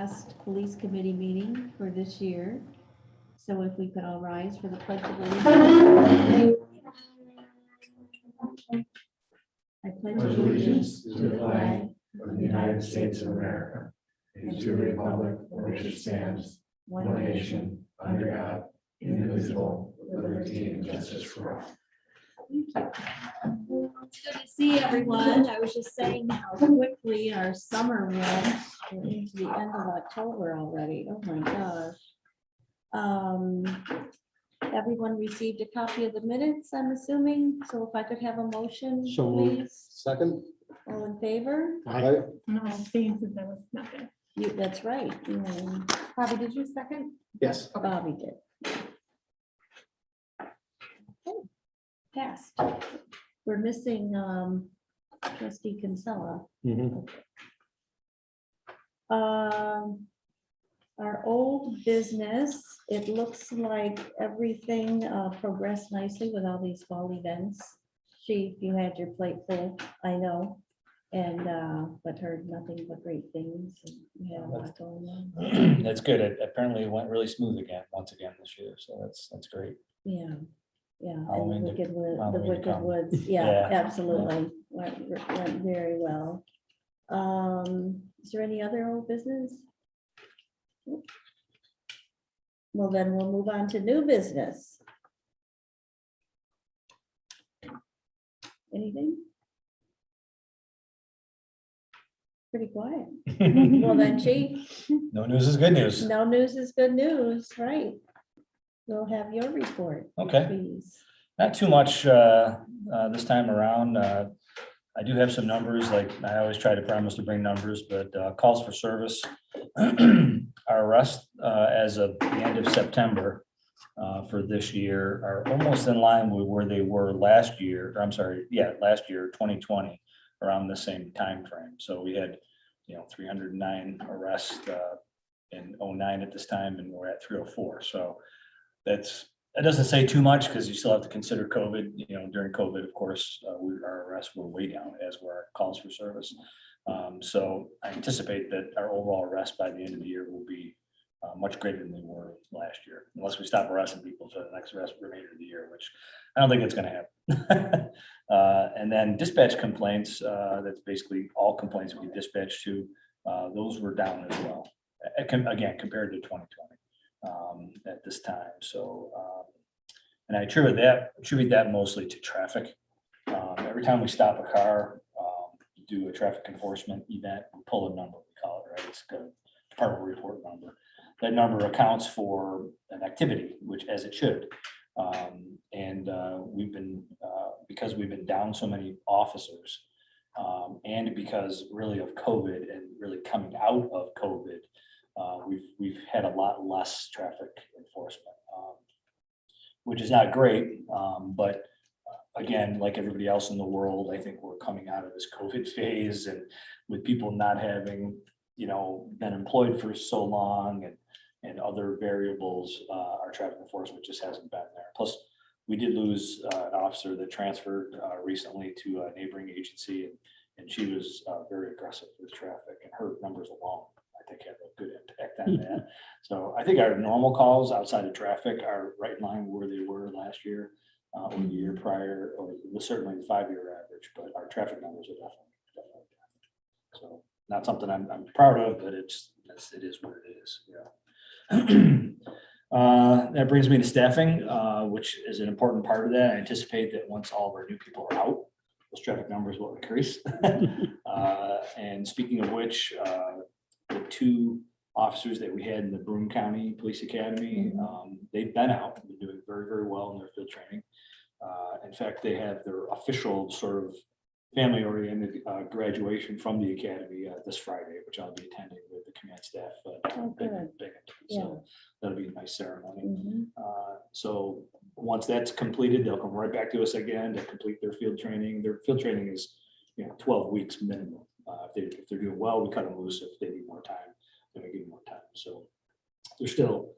last police committee meeting for this year. So if we could all rise for the pledge of allegiance. I pledge Allegiance to the flag of the United States of America and to the republic for which it stands, one nation, under God, indivisible, with liberty and justice for all. It's good to see everyone. I was just saying how quickly our summer went. We're into the end of October already. Oh my gosh. Everyone received a copy of the minutes, I'm assuming. So if I could have a motion, So moved. please. Second. All in favor? Aye. No, staying since I was not there. You, that's right. Bobby, did you second? Yes. Bobby did. Okay, passed. We're missing trustee Kinsella. Mhm. Our old business, it looks like everything progressed nicely with all these fall events. Chief, you had your plate full, I know, and but heard nothing but great things. And you had a lot going on. That's good. It apparently went really smooth once again this year. So that's great. Yeah, yeah. And the Halloween to- Wicked Wood, the Halloween to Wicked come. Woods, yeah, Yeah. absolutely. Went very well. Is there any other old business? Well, then we'll move on to new business. Anything? Pretty quiet. Well, then, Chief, No news is good news. no news is good news, right? We'll have your report, Okay, please. not too much this time around. I do have some numbers, like I always try to promise to bring numbers, but calls for service. Our arrests as of the end of September for this year are almost in line with where they were last year. Or I'm sorry, last year, 2020, around the same time frame. So we had, 309 arrests in 2009 at this time, and we're at 304. So that doesn't say too much because you still have to consider COVID. During COVID, of course, our arrests were way down, as were our calls for service. So I anticipate that our overall arrests by the end of the year will be much greater than they were last year, unless we stop arresting people for the next remainder of the year, which I don't think that's going to happen. And then dispatch complaints, that's basically all complaints we dispatched to, those were down as well, again, compared to 2020 at this time. So, and I attribute that mostly to traffic. Every time we stop a car, do a traffic enforcement event, we pull a number, we call it, right? It's a department report number. That number accounts for an activity, which as it should. And we've been, because we've been down so many officers, and because really of COVID and really coming out of COVID, we've had a lot less traffic enforcement, which is not great. But again, like everybody else in the world, I think we're coming out of this COVID phase, and with people not having, been employed for so long and other variables, our traffic enforcement just hasn't been there. Plus, we did lose an officer that transferred recently to a neighboring agency, and she was very aggressive with traffic, and her numbers alone, I think, have a good impact on that. So I think our normal calls outside of traffic are right in line where they were last year. Or the year prior, or certainly the 5-year average, but our traffic numbers are definitely down. So not something I'm proud of, but it is what it is. That brings me to staffing, which is an important part of that. I anticipate that once all of our new people are out, those traffic numbers will increase. And speaking of which, the 2 officers that we had in the Broome County Police Academy, they've been out, they're doing very, very well in their field training. In fact, they have their official sort of family-oriented graduation from the academy this Friday, which I'll be attending with the command staff. So that'll be a nice ceremony. So once that's completed, they'll come right back to us again to complete their field training. Their field training is 12 weeks minimum. If they're doing well, we cut them loose. If they need more time, then we give them more time. So they're still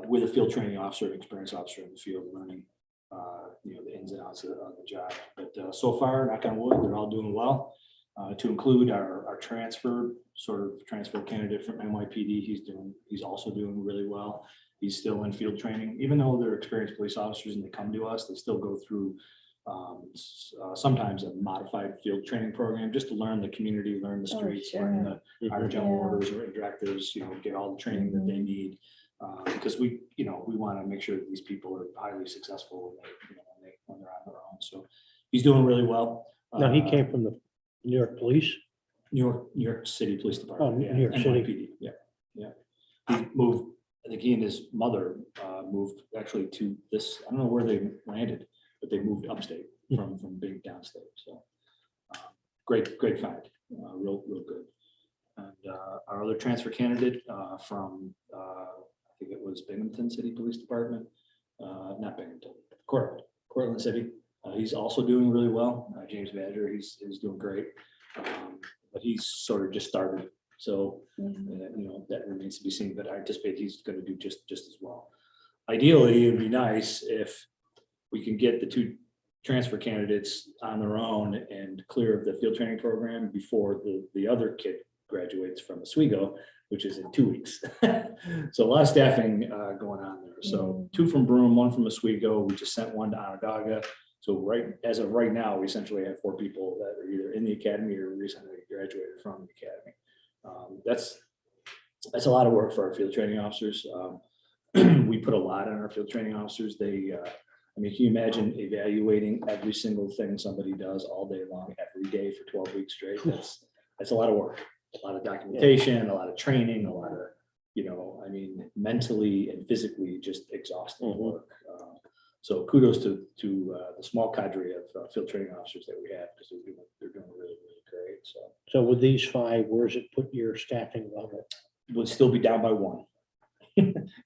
with a field training officer, an experienced officer in the field, learning the ins and outs of the job. But so far, knock on wood, they're all doing well. to include our transfer candidate from NYPD. He's also doing really well. He's still in field training, even though they're experienced police officers and they come to us, they still go through sometimes a modified field training program just to learn the community, learn the streets, learn our general orders or directives, get all the training that they need. Because we want to make sure that these people are highly successful when they're on their own. So he's doing really well. Now, he came from the New York Police. New York City Police Department. Oh, New York City. NYPD. Yeah. He moved, I think he and his mother moved actually to this, I don't know where they landed, but they moved upstate from being downstate. So great find, real good. And our other transfer candidate from, I think it was Binghamton City Police Department, not Binghamton, Cortland City. He's also doing really well. James Badger, he's doing great. But he's sort of just started. So, that remains to be seen, but I anticipate he's going to do just as well. Ideally, it'd be nice if we can get the two transfer candidates on their own and clear of the field training program before the other kid graduates from Oswego, which is in 2 weeks. So a lot of staffing going on there. So 2 from Broome, 1 from Oswego. We just sent 1 to Onondaga. So as of right now, we essentially have 4 people that are either in the academy or recently graduated from the academy. That's a lot of work for our field training officers. We put a lot on our field training officers. Can you imagine evaluating every single thing somebody does all day long, every day for 12 weeks straight? That's a lot of work, a lot of documentation, a lot of training, a lot of, mentally and physically just exhausting work. So kudos to the small cadre of field training officers that we have, because they're doing really, really great. So with these 5, where does it put your staffing level? Would still be down by 1,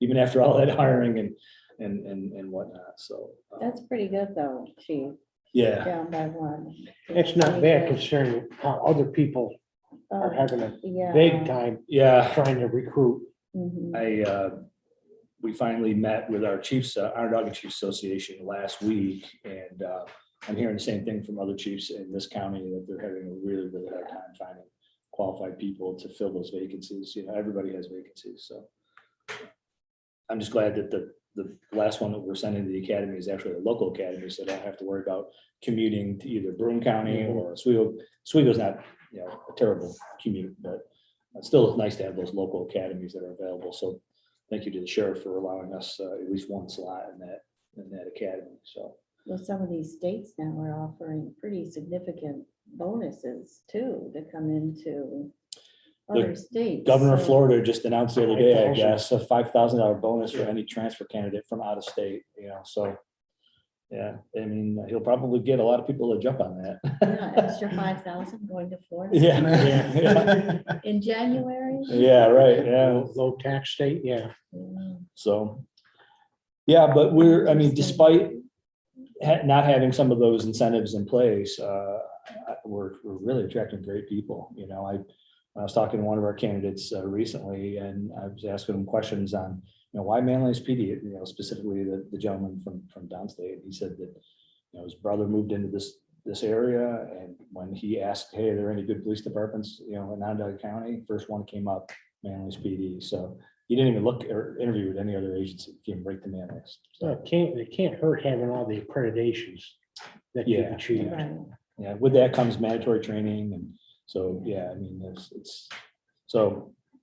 even after all that hiring and whatnot. So That's pretty good though, Chief. yeah, Down by 1. It's not bad considering how other people are having a Yeah. big time yeah. trying to recruit. Mhm. We finally met with our chiefs, Onondaga Chiefs Association last week, and I'm hearing the same thing from other chiefs in this county, that they're having a really, really hard time finding qualified people to fill those vacancies. Everybody has vacancies, so I'm just glad that the last one that we're sending to the academy is actually a local academy, so I don't have to worry about commuting to either Broome County or Oswego. Oswego's not, a terrible commute, but still it's nice to have those local academies that are available. So thank you to the sheriff for allowing us at least 1 slot in that academy. So Well, some of these states now are offering pretty significant bonuses too to come into other states. Governor of So- Florida just announced the other day, I 5,000. guess, a $5,000 bonus for any transfer candidate from out of state. So yeah, he'll probably get a lot of people to jump on that. Yeah, extra 5,000 going to Florida. Yeah. In January. Yeah, right. Yeah. Low tax state, yeah. Yeah. So, yeah, but despite not having some of those incentives in place, we're really attracting great people. I was talking to one of our candidates recently, and I was asking him questions on, why Manlius PD, specifically the gentleman from downstate. He said that, his brother moved into this area, and when he asked, hey, are there any good police departments, in Onondaga County, first one came up, Manlius PD. So he didn't even look or interview with any other agency, came right to Manlius. So it can't hurt having all the accreditations that you've Yeah. achieved. Right. Yeah, with that comes mandatory training, and so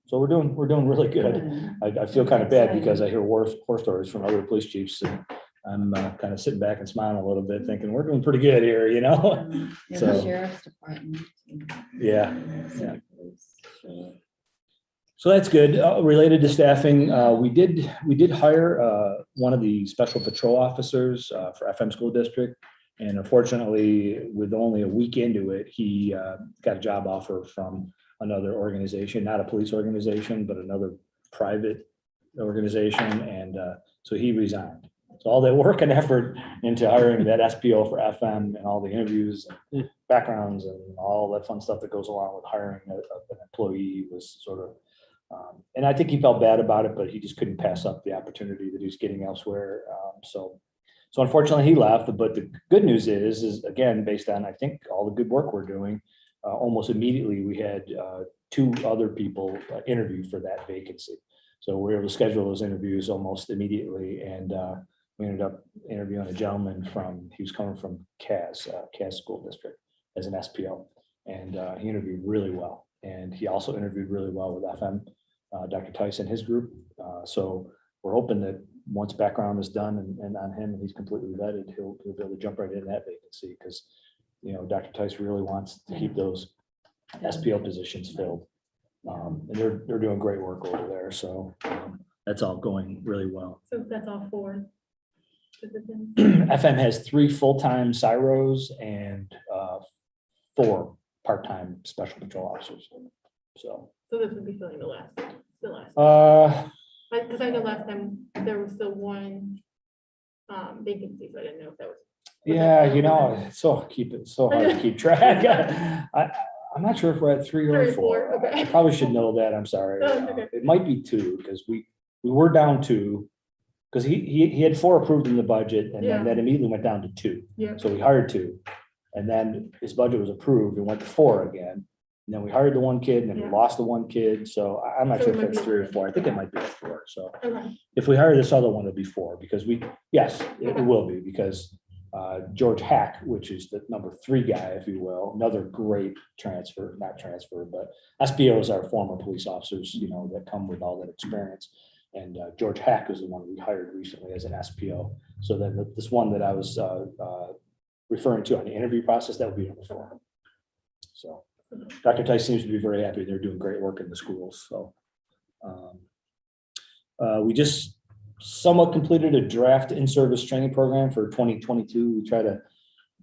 so we're doing really good. I feel kind of bad because I hear war stories from other police chiefs, and I'm kind of sitting back and smiling a little bit, thinking we're doing pretty good here, In the So- sheriff's department. Yeah. City police, sure. So that's good. Related to staffing, we did hire one of the special patrol officers for FM School District. And unfortunately, with only a week into it, he got a job offer from another organization, not a police organization, but another private organization. And so he resigned. So all that work and effort into hiring that SPO for FM and all the interviews and backgrounds and all that fun stuff that goes along with hiring an employee was sort of, and I think he felt bad about it, but he just couldn't pass up the opportunity that he's getting elsewhere. So unfortunately he left, but the good news is again, based on, I think, all the good work we're doing, almost immediately, we had 2 other people interview for that vacancy. So we were able to schedule those interviews almost immediately, and we ended up interviewing a gentleman he was coming from Cass School District as an SPO, and he interviewed really well. And he also interviewed really well with FM, Dr. Tice and his group. So we're hoping that once background is done and on him and he's completely vetted, he'll be able to jump right in that vacancy, because Dr. Tice really wants to keep those SPO positions filled. And they're doing great work over there. So that's all going really well. So that's all 4 positions? FM has 3 full-time CIROs and 4 part-time special patrol officers. So this would be filling the last. Because I know last time there was still 1 vacancy, so I didn't know if that was. yeah, it's so hard to keep track. I'm not sure if we're at 3 or 3 or 4. 4, okay. I probably should know that. I'm sorry. No, it's okay. It might be 2, because we were down 2, because he had 4 approved in the budget, and Yeah. then that immediately went down to 2. Yeah. So we hired 2, and then his budget was approved and went to 4 again. And then we hired the 1 kid, and then we Yeah. lost the 1 kid. So I'm not So sure it if might that's be 3 or 4. 4. I think it might be a 4. So Okay. if we hire this other one, it'll be 4, because yes, it will be, because George Hack, which is the number 3 guy, if you will, another great not transfer, but SPOs are former police officers, that come with all that experience. And George Hack is the one we hired recently as an SPO. So then this one that I was referring to on the interview process, that would be number 4. So Dr. Tice seems to be very happy. They're doing great work in the schools. So we just somewhat completed a draft in-service training program for 2022. We try to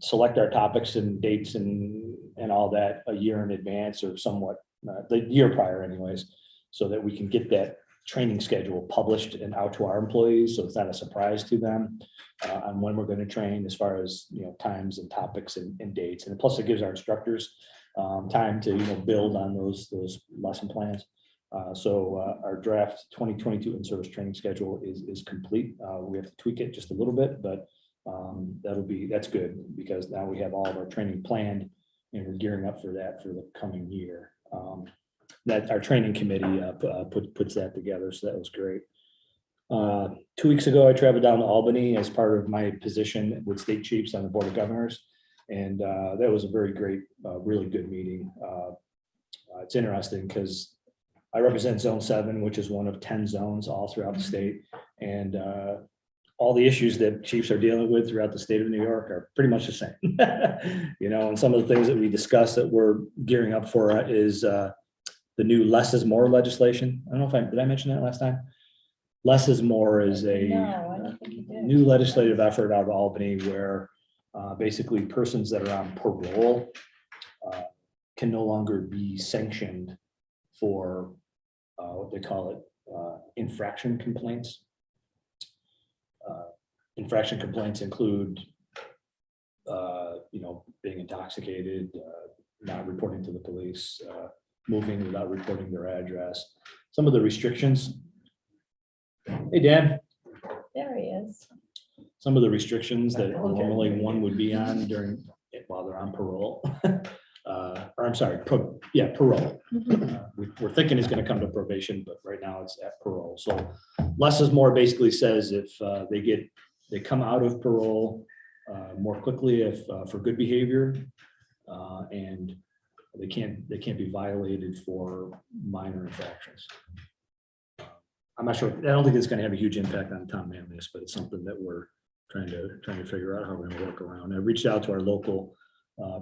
select our topics and dates and all that a year in advance, or somewhat the year prior anyways, so that we can get that training schedule published and out to our employees, so it's not a surprise to them on when we're going to train, as far as times and topics and dates. And plus it gives our instructors time to build on those lesson plans. So our draft 2022 in-service training schedule is complete. We have to tweak it just a little bit, but that's good, because now we have all of our training planned, and we're gearing up for that for the coming year. That our training committee puts that together, so that was great. 2 weeks ago, I traveled down to Albany as part of my position with state chiefs on the Board of Governors, and that was a very great, really good meeting. It's interesting because I represent Zone 7, which is one of 10 zones all throughout the state. And all the issues that chiefs are dealing with throughout the state of New York are pretty much the same. And some of the things that we discussed that we're gearing up for is the new less is more legislation. I don't know did I mention that last time? Less is more is No, I don't think you did. new legislative effort out of Albany, where basically persons that are on parole can no longer be sanctioned for what they call it, infraction complaints. Infraction complaints include, being intoxicated, not reporting to the police, moving without reporting their address. Some of the restrictions. Hey, Dan. There he is. Some of the restrictions that normally one would be on while they're on parole. Or I'm sorry, parole. We're thinking it's going to come to probation, but right now it's at parole. So less is more basically says if they come out of parole more quickly if for good behavior, and they can't be violated for minor infractions. I'm not sure. I don't think it's going to have a huge impact on Tom Manlius, but it's something that we're trying to figure out how we're going to work around. I reached out to our local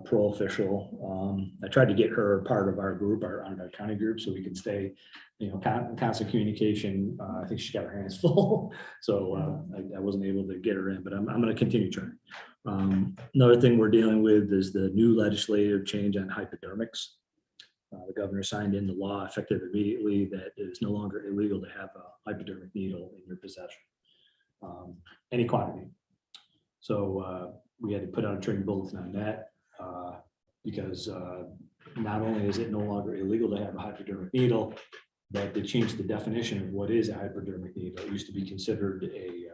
parole official. I tried to get her part of our group, our county group, so we can stay, constant communication. I think she's got her hands full, so I wasn't able to get her in, but I'm going to continue trying. Another thing we're dealing with is the new legislative change on hypodermics. The governor signed into law effective immediately that it is no longer illegal to have a hypodermic needle in your possession, any quantity. So we had to put out a training bulletin on that because not only is it no longer illegal to have a hypodermic needle, but they changed the definition of what is a hypodermic needle. It used to be considered a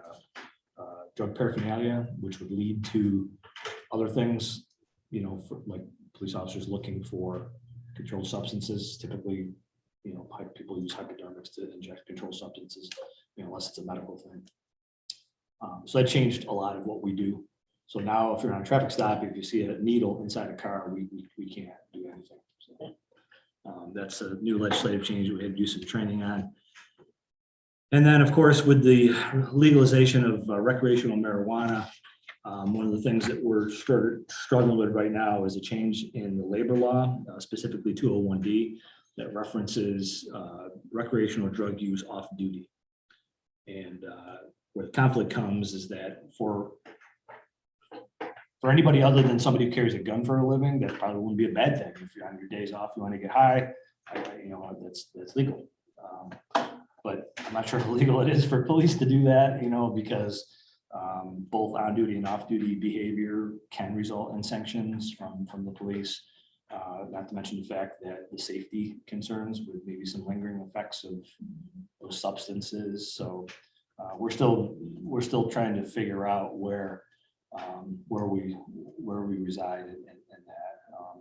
drug paraphernalia, which would lead to other things, for like police officers looking for controlled substances. Typically, people use hypodermics to inject controlled substances, unless it's a medical thing. So that changed a lot of what we do. So now if you're on a traffic stop, if you see a needle inside a car, we can't do anything. So, that's a new legislative change we had to do some training on. And then, of course, with the legalization of recreational marijuana, one of the things that we're struggling with right now is a change in the labor law, specifically 201D, that references recreational drug use off duty. And where the conflict comes is that for anybody other than somebody who carries a gun for a living, that probably wouldn't be a bad thing. If you're on your days off, you want to get high, that's legal. But I'm not sure how legal it is for police to do that, because both on duty and off duty behavior can result in sanctions from the police. Not to mention the fact that the safety concerns with maybe some lingering effects of those substances. So we're still trying to figure out where we reside in that.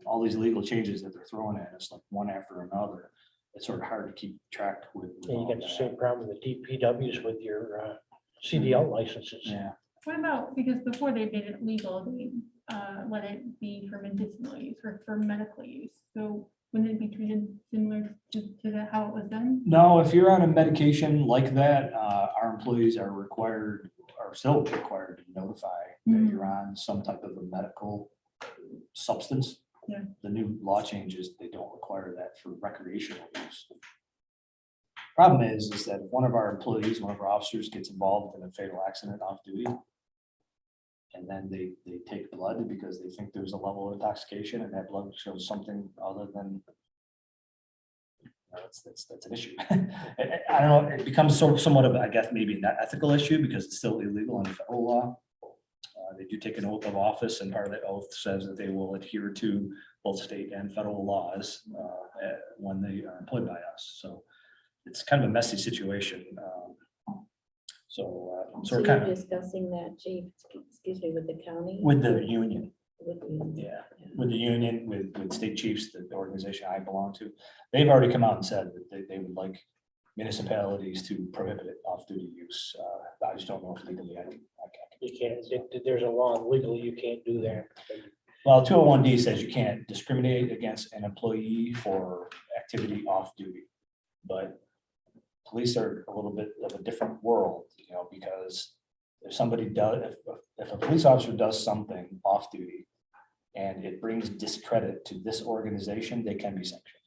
All these legal changes that they're throwing at us, like one after another, it's sort of hard to keep track with. And you got the same problem with DPWs with your CDL licenses. Yeah. What about, because before they made it legal, they let it be for medicinal use or for medical use. So wouldn't it be treated similar to that, how it was done? No, if you're on a medication like that, our employees are still required to notify that you're on some type of a medical substance. Yeah. The new law changes, they don't require that for recreational use. Problem is that if one of our employees, one of our officers gets involved in a fatal accident off duty, and then they take blood because they think there's a level of intoxication and that blood shows something other than, that's an issue. I don't know, it becomes somewhat of, I guess, maybe an ethical issue because it's still illegal under federal law. They do take an oath of office, and part of that oath says that they will adhere to both state and federal laws when they are employed by us. So it's kind of a messy situation. So So we're you're kind of discussing that, Chief, excuse me, with the county? with the union. With the union. Yeah, with the union, with state chiefs, the organization I belong to, they've already come out and said that they would like municipalities to prohibit off-duty use. I just don't know if legally I can. You can't, there's a law legally, you can't do that. Well, 201D says you can't discriminate against an employee for activity off duty, but police are a little bit of a different world, because if somebody does, if a police officer does something off duty and it brings discredit to this organization, they can be sanctioned.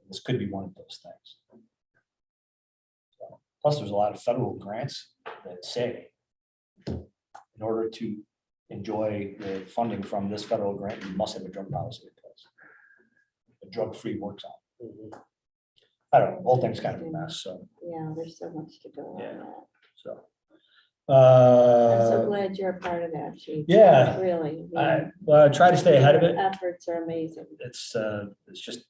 This could be one of those things. So, plus, there's a lot of federal grants that say in order to enjoy the funding from this federal grant, you must have a drug policy in place. A drug-free work zone. Mhm. I don't know, the whole thing's kind of a mess, so, Yeah, there's so much to go on Yeah. that. so. I'm so glad you're a part of that, Chief. Yeah. Really. I try to stay ahead of it. Efforts are amazing. It's just,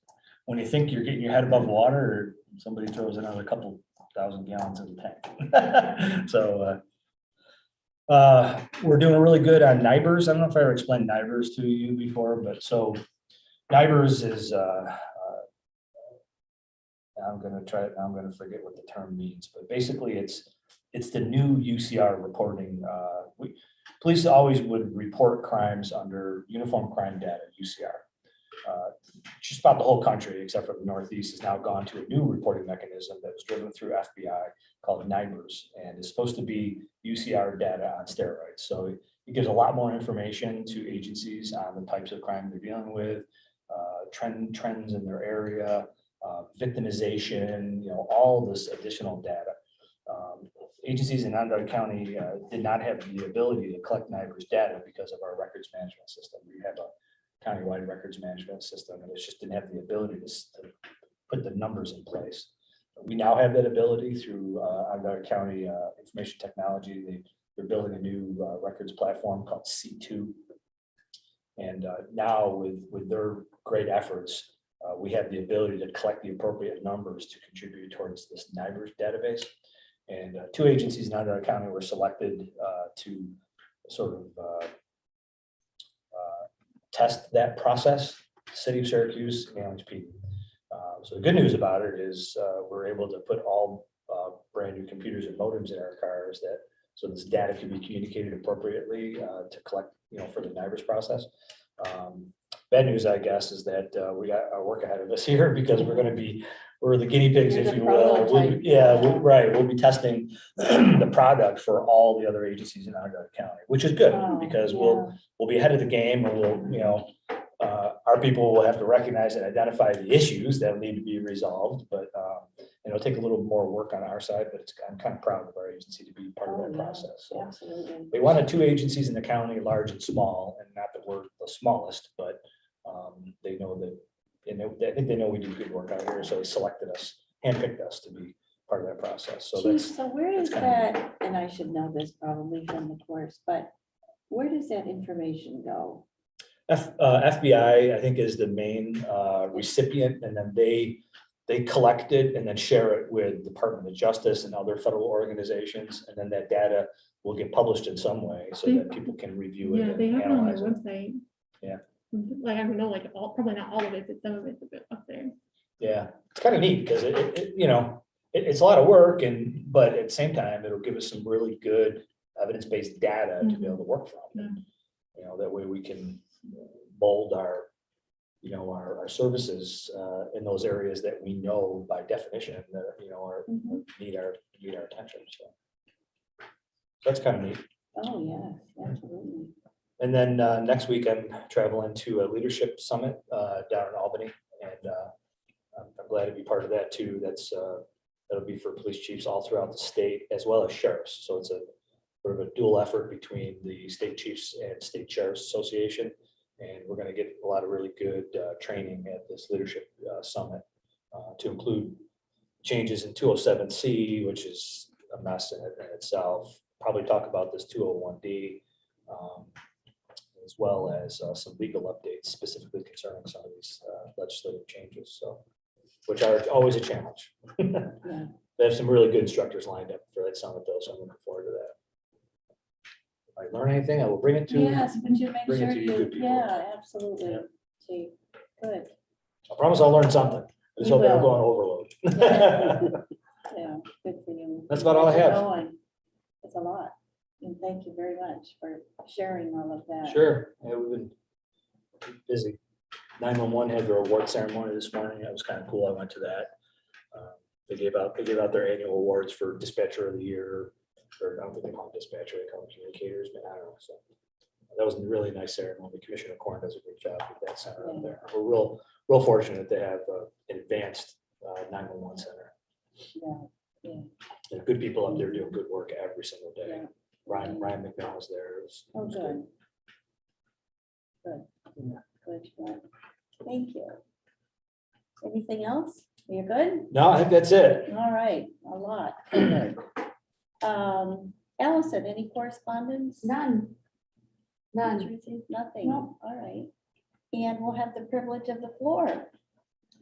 when you think you're getting your head above water, somebody throws another couple thousand gallons in the tank. So, we're doing really good on NIBRS. I don't know if I ever explained NIBRS to you before, but so NIBRS is, I'm going to forget what the term means, but basically it's the new UCR reporting. Police always would report crimes under Uniform Crime Data, UCR. Just about the whole country, except for the Northeast, has now gone to a new reporting mechanism that was driven through FBI called NIBRS, and is supposed to be UCR data on steroids. So it gives a lot more information to agencies on the types of crime they're dealing with, trends in their area, victimization, all this additional data. Agencies in Onondaga County did not have the ability to collect NIBRS data because of our records management system. We have a countywide records management system, and it just didn't have the ability to put the numbers in place. We now have that ability through Onondaga County Information Technology. They're building a new records platform called C2. And now with their great efforts, we have the ability to collect the appropriate numbers to contribute towards this NIBRS database. And two agencies in Onondaga County were selected to sort of test that process, City of Syracuse, Manlius PD. So the good news about it is we're able to put all brand new computers and modems in our cars that, so this data can be communicated appropriately to collect, for the NIBRS process. Bad news, I guess, is that we got our work ahead of us here because we're the guinea pigs, You're if the you will. prototype. Right. We'll be testing the product for all the other agencies in Onondaga County, which is good Oh, because yeah. we'll be ahead of the game, and we'll, our people will have to recognize and identify the issues that need to be resolved, but it'll take a little more work on our side, but I'm kind of proud of our agency to be part of Oh, that yeah. process. So Absolutely. we wanted 2 agencies in the county, large and small, and not that we're the smallest, but they know that, I think they know we do good work out here, so they selected us, handpicked us to be part of that process. So Chief, that's, so where does that's kind that, and I should know this probably from the course, but where does that information go? FBI, I think, is the main recipient, and then they collect it and then share it with Department of Justice and other federal organizations, and then that data will get published in some way so that people can review it Yeah, and they have it on their analyze it. website. Yeah. Like, I don't know, like, probably not all of it, but some of it's a bit up there. Yeah, it's kind of neat because it's a lot of work, but at the same time, it'll give us some really good evidence-based data to be able to work from. Yeah. That way we can mold our services in those areas that we know by definition that, need our attention. So that's kind of neat. Oh, yes, absolutely. And then next week, I'm traveling to a leadership summit down in Albany, and I'm glad to be part of that too. That'll be for police chiefs all throughout the state as well as sheriffs. So it's a sort of a dual effort between the state chiefs and state sheriffs association. And we're going to get a lot of really good training at this leadership summit to include changes in 207C, which is a mess in itself. Probably talk about this 201D, as well as some legal updates specifically concerning some of these legislative changes. So, which are always a challenge. Yeah. They have some really good instructors lined up for that summit, though, so I'm looking forward to that. If I learn anything, I will bring it to. Yes, but you make bring it sure to you good people. absolutely. Yeah. Chief, good. I promise I'll learn something. I just You hope I don't go will. on overload. Yeah, good for you. That's about all I have. It's a lot. And thank you very much for sharing all of that. Sure, yeah, we've been busy. 911 had their award ceremony this morning. That was kind of cool. I went to that. They gave out their annual awards for dispatcher of the year, or I don't think they call them dispatcher, they call them communicators, but I don't know. So that was a really nice ceremony. Commissioner Corn does a great job with that center up there. We're real fortunate to have an advanced 911 center. Yeah. And good people up there doing good work every single day. Yeah. Ryan McDonald was there. It was Good. Good. Thank you. Anything else? You're good? No, I think that's it. All right, a lot. Good. Allison, any correspondence? None. Nothing. No. All right. And we'll have the privilege of the floor.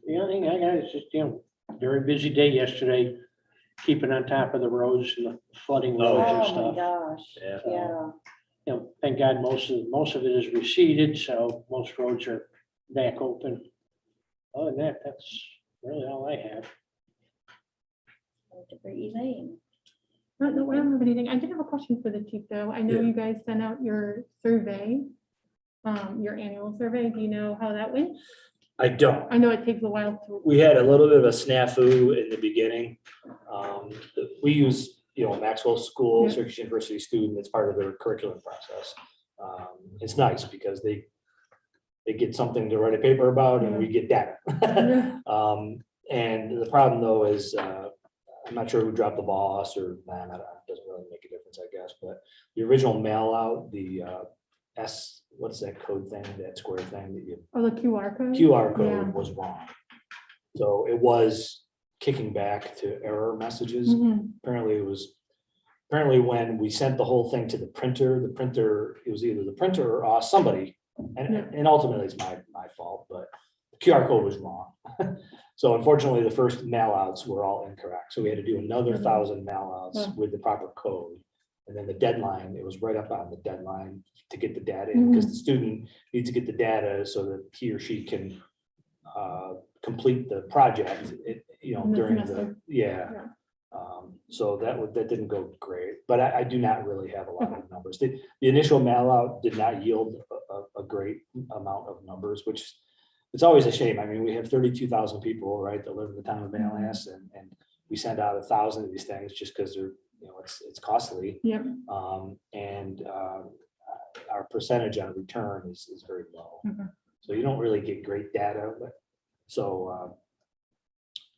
The only thing I got is just, very busy day yesterday, keeping on top of the roads and the flooding Oh, roads and Oh, my stuff. gosh. Yeah. Yeah. Thank God most of it is receded, so most roads are back open. Other than that, that's really all I have. Elaine. I don't have anything. I did have a question for the chief, though. I know Yeah. you guys sent out your survey, your annual survey. Do you know how that went? I don't. I know it takes a while to. We had a little bit of a snafu in the beginning. We use, Maxwell School, Yeah. Syracuse University student, it's part of their curriculum process. It's nice because they get something to write a paper about and we get data. Yeah. And the problem though is, I'm not sure who dropped the ball, us or man, it doesn't really make a difference, I guess, but the original mail out, the what's that code thing, that square thing that you Oh, the QR code? QR code Yeah. was wrong. So it was kicking back to error messages. Mhm. Apparently when we sent the whole thing to the printer, it was either the printer or somebody, Yeah. and ultimately it's my fault, but the QR code was wrong. So unfortunately, the first mail outs were all incorrect. So we had to do another 1,000 mail outs Yeah. with the proper code. And then the deadline, it was right up on the deadline to get the data in, because the student needs to get the data so that he or she can complete the project, In the during the, semester. yeah. Yeah. So that didn't go great, but I do not really have a lot of numbers. The initial mail out did not yield a great amount of numbers, which it's always a shame. I mean, we have 32,000 people, right, that live in the town of Manlius, and we send out 1,000 of these things just because they're, it's costly. Yep. Our percentage on return is very low. Okay. So you don't really get great data, but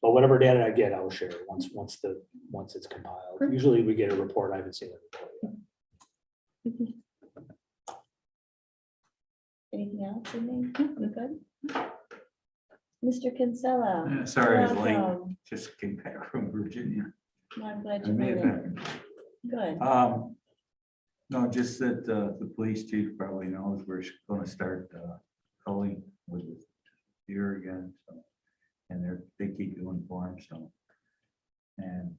but whatever data I get, I will share once it's compiled. Great. Usually we get a report. I haven't seen a report yet. Anything else? We're good? Mr. Kinsella. Sorry, I was late. welcome. Just came back from Virginia. I'm glad I you may made have it. been. Good. No, just that the police chief probably knows we're gonna start culling with the deer again, so. And they keep doing for him, so. And,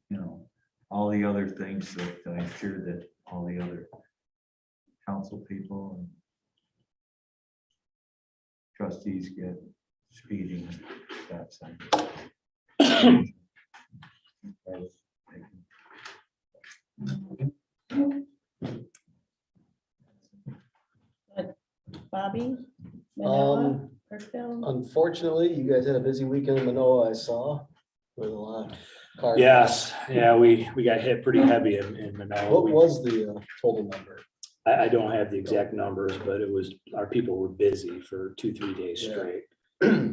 all the other things that I'm sure that all the other council people and trustees get, speeding, stop signs. Bobby? Manoa, Um, Kirkville? Unfortunately, you guys had a busy weekend in Manoa, I saw, with a lot of cars. Yes, yeah, we got hit pretty heavy in Manila. What was the total number? I don't have the exact numbers, but it was, our people were busy for 2-3 days Yeah. straight.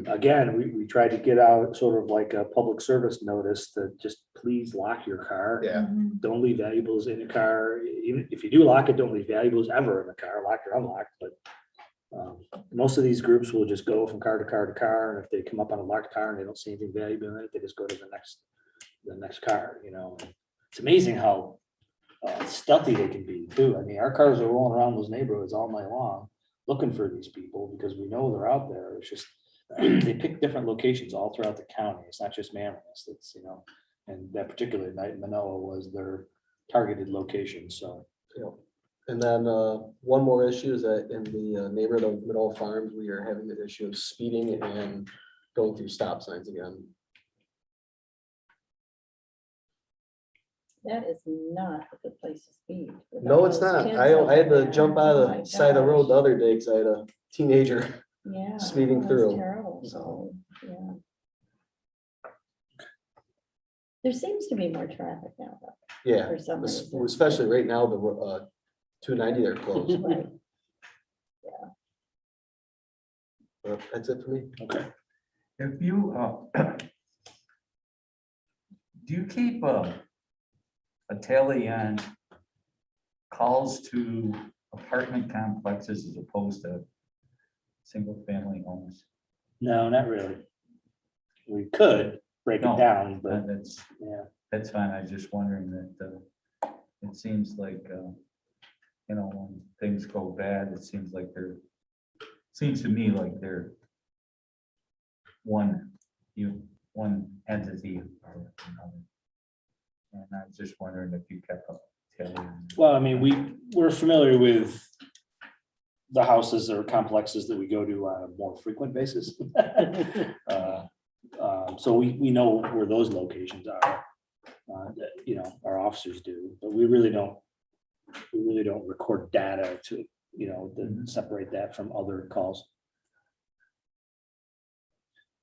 Again, we tried to get out sort of like a public service notice to just please lock your car. Yeah, Mhm. Don't leave valuables in the car. Even if you do lock it, don't leave valuables ever in the car, locked or unlocked, but most of these groups will just go from car to car to car, and if they come up on a locked car and they don't see anything valuable in it, they just go to the next car, It's amazing how stealthy they can be too. I mean, our cars are rolling around those neighborhoods all night long, looking for these people because we know they're out there. It's just, they pick different locations all throughout the county. It's not just Manlius, it's, and that particular night, Manoa was their targeted location, so. yeah. And then one more issue is that in the neighborhood of Manoa Farms, we are having the issue of speeding and going through stop signs again. That is not a good place to speed. with No, all it's those not. kids I had over to there. jump out Oh of my the side of the road the gosh. other day because I had a teenager Yeah. speeding that's through. Terrible, So. yeah. There seems to be more traffic now, though, Yeah, for some reason. especially right now, the 290 they're closed. Right. But that's it for me. Okay. If you, do you keep a tally on calls to apartment complexes as opposed to single family homes? No, not really. We could break it No. down, but That's yeah. fine. I was just wondering that it seems like, when things go bad, it seems to me like they're one entity or another. And I was just wondering if you kept up. Well, I mean, we're familiar with the houses or complexes that we go to on a more frequent basis. So we know where those locations are. Our officers do, but we really don't record data to, to separate that from other calls.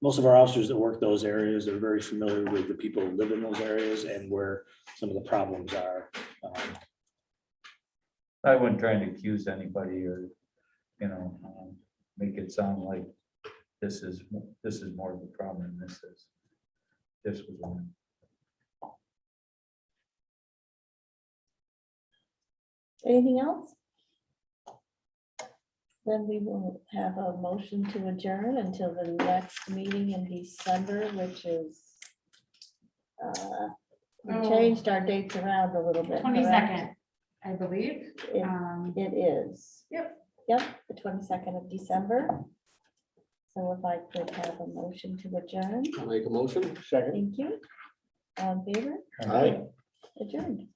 Most of our officers that work those areas are very familiar with the people who live in those areas and where some of the problems are. I wasn't trying to accuse anybody or, make it sound like this is more of the problem than this is. This was one. Anything else? Then we will have a motion to adjourn until the next meeting in December, which is, we Oh. changed our dates around a little bit. correct? 22nd, I believe. It is. Yep. Yep, the 22nd of December. So if I could have a motion to adjourn, I'll make a motion. Second. thank you. All in favor? Aye. Adjourned.